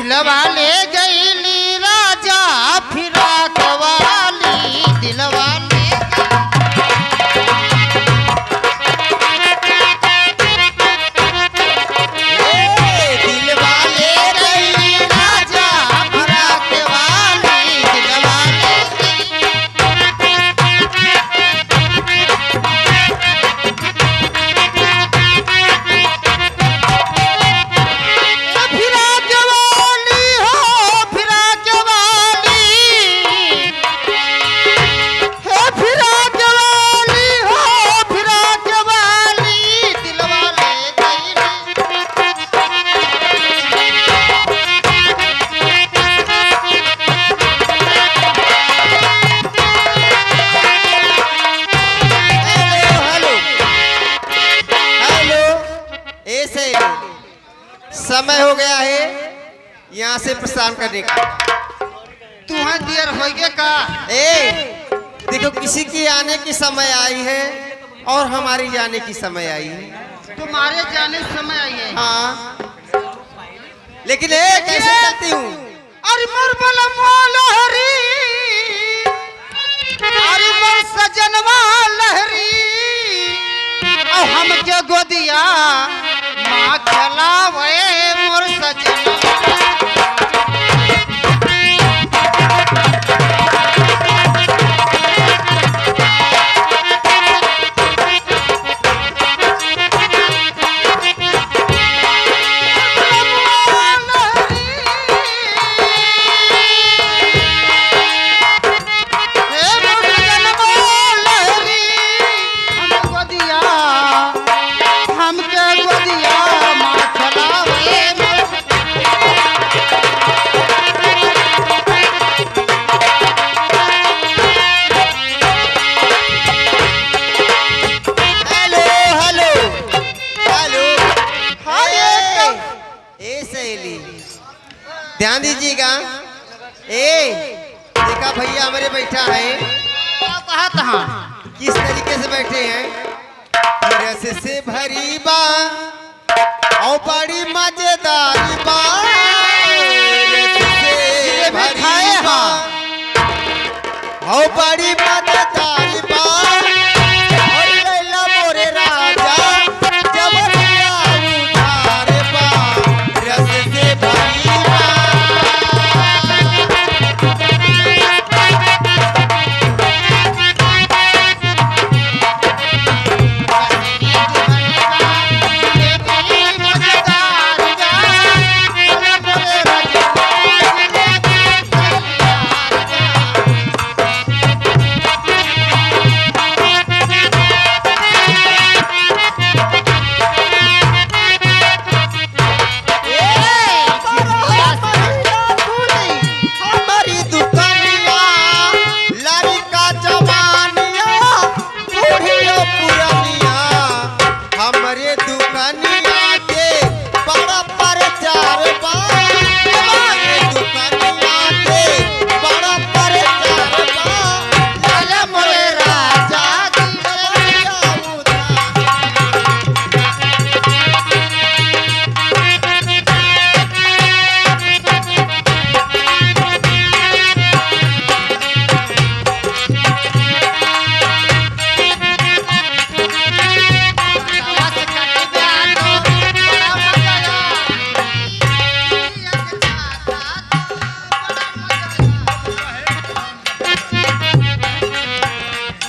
दिलवा ले गईली राजा फिराक वाली दिलवा समय हो गया है यहाँ से प्रस्थान करने का। तुम्हें देर हो गया का? देखो किसी की आने की समय आई है और हमारी जाने की समय आई है। तुम्हारे जाने की समय आई है? हाँ, लेकिन कैसे चलती हूँ? अरे मोर बलमो लहरी, अरे मोर सजनवा लहरी, हम के गोदिया माँ खिलावे मोर सजनवा। ध्यान दीजिएगा। देखा भैया हमारे बैठा है, कहा था किस तरीके से बैठे हैं? रस से भरी बा और बड़ी मजेदारी बा, रस से भरी बा और बड़ी मजेदारी बा, और लैला मोरे राजा जबरिया उधार बा, रस से भरी बा।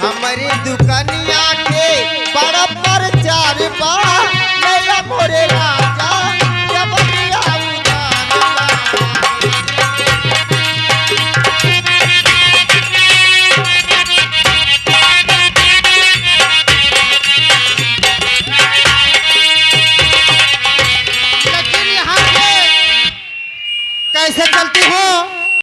हमारी दुकानिया के बड़ा प्रचार बा, लैला मोरे राजा।